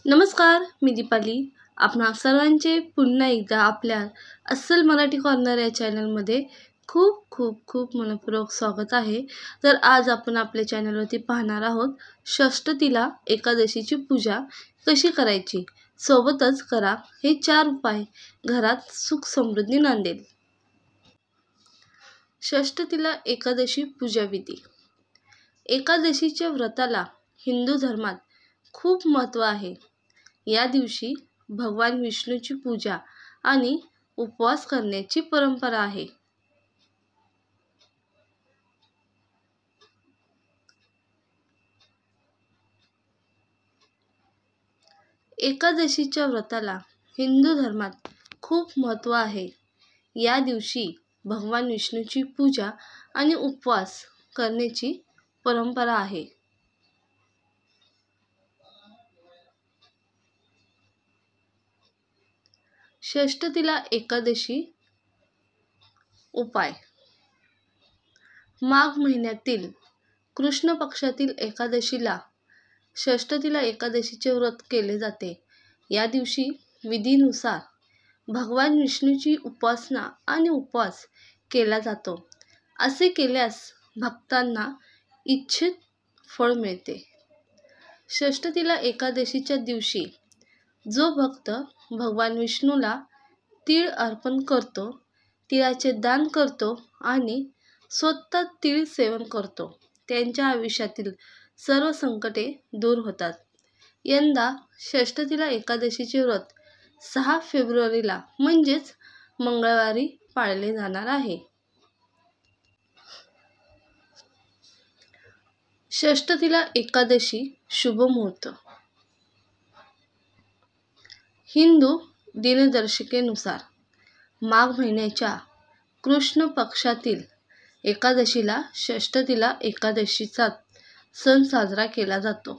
नमस्कार, मी दीपाली. आपणा सर्वांचे पुन्हा एकदा आपल्या अस्सल मराठी कॉर्नर या चॅनलमध्ये खूप खूप खूप मनपूर्वक स्वागत आहे. तर आज आपण आपल्या चॅनलवरती पाहणार आहोत षष्ठीला एकादशीची पूजा कशी करायची. सोबतच करा हे 4 उपाय, घरात सुख समृद्धी नांदेल. षष्ठीला एकादशी पूजा विधी. एकादशीच्या व्रताला हिंदू धर्मात खूप महत्त्व आहे. या दिवशी भगवान विष्णूची पूजा आणि उपवास करण्याची परंपरा आहे. एकादशीच्या व्रताला हिंदू धर्मात खूप महत्त्व आहे. या दिवशी भगवान विष्णूची पूजा आणि उपवास करण्याची परंपरा आहे. षष्ठीला एकादशी उपाय. माघ महिन्यातील कृष्ण पक्षातील एकादशीला षष्ठीला एकादशीचे व्रत केले जाते. या दिवशी विधीनुसार भगवान विष्णूची उपासना आणि उपवास केला जातो. असे केल्यास भक्तांना इच्छित फळ मिळते. षष्ठीला एकादशीच्या दिवशी जो भक्त भगवान विष्णूला तीळ अर्पण करतो, तिळाचे दान करतो आणि स्वतः तीळ सेवन करतो, त्यांच्या आयुष्यातील सर्व संकटे दूर होतात. यंदा षष्ठीला एकादशीचे व्रत 6 फेब्रुवारीला म्हणजेच मंगळवारी पाळले जाणार आहे. षष्ठीला एकादशी शुभ मुहूर्त. हिंदू दिनदर्शिकेनुसार माघ महिन्याच्या कृष्ण पक्षातील एकादशीला षष्ठीला एकादशीचा सण साजरा केला जातो.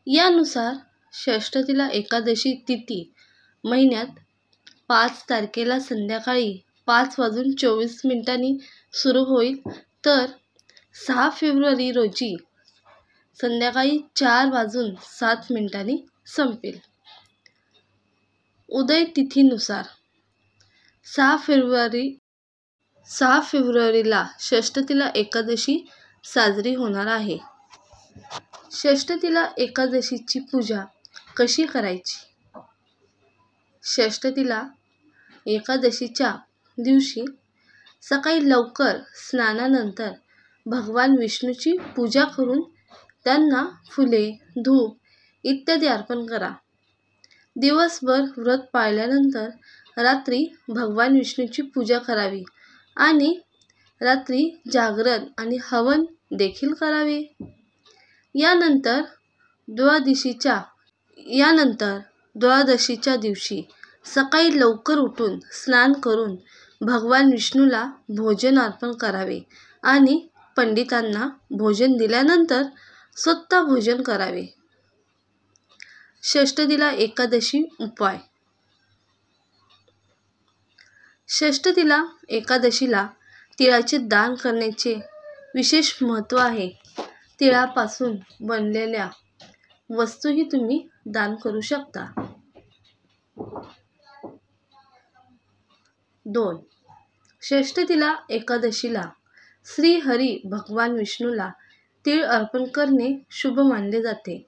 यानुसार षष्ठीला एकादशी तिथी महिन्यात 5 तारखेला संध्याकाळी 5:24 सुरू होईल, तर 6 फेब्रुवारी रोजी संध्याकाळी 4:07 संपेल. उदय तिथीनुसार 6 फेब्रुवारीला षष्ठीला एकादशी साजरी होणार आहे. षष्ठीला एकादशीची पूजा कशी करायची. षष्ठीला एकादशीच्या दिवशी सकाळी लवकर स्नानानंतर भगवान विष्णूची पूजा करून त्यांना फुले, धूप इत्यादी अर्पण करा. दिवसभर व्रत पाळल्यानंतर रात्री भगवान विष्णूची पूजा करावी आणि रात्री जागरण आणि हवन देखील करावे. यानंतर द्वादशीच्या दिवशी सकाळी लवकर उठून स्नान करून भगवान विष्णूला भोजन अर्पण करावे आणि पंडितांना भोजन दिल्यानंतर स्वतः भोजन करावे. षष्ठीला एकादशी उपाय. षष्ठीला एकादशीला तिळाचे दान करण्याचे विशेष महत्त्व आहे. तिळापासून बनलेल्या वस्तूही तुम्ही दान करू शकता. 2. षष्ठीला एकादशीला श्री हरी भगवान विष्णूला तीळ अर्पण करणे शुभ मानले जाते.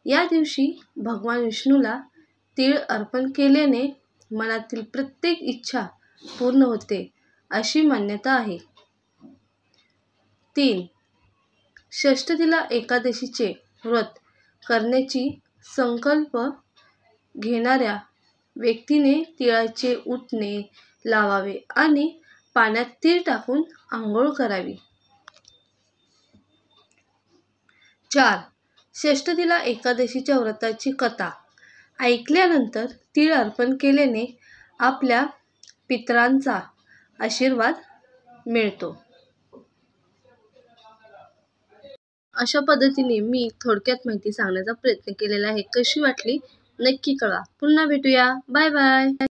या दिवशी भगवान विष्णूला तीळ अर्पण केल्याने मनातील प्रत्येक इच्छा पूर्ण होते, अशी मान्यता आहे. 3. षष्ठीला एकादशीचे व्रत करण्याची संकल्प घेणाऱ्या व्यक्तीने तिळाचे उटणे लावावे आणि पाण्यात तीळ टाकून आंघोळ करावी. 4. षष्ठीला एकादशीच्या व्रताची कथा ऐकल्यानंतर तीळ अर्पण केल्याने आपल्या पितरांचा आशीर्वाद मिळतो. अशा पद्धतीने मी थोडक्यात माहिती सांगण्याचा प्रयत्न केलेला आहे. कशी वाटली नक्की कळवा. पुन्हा भेटूया. Bye bye.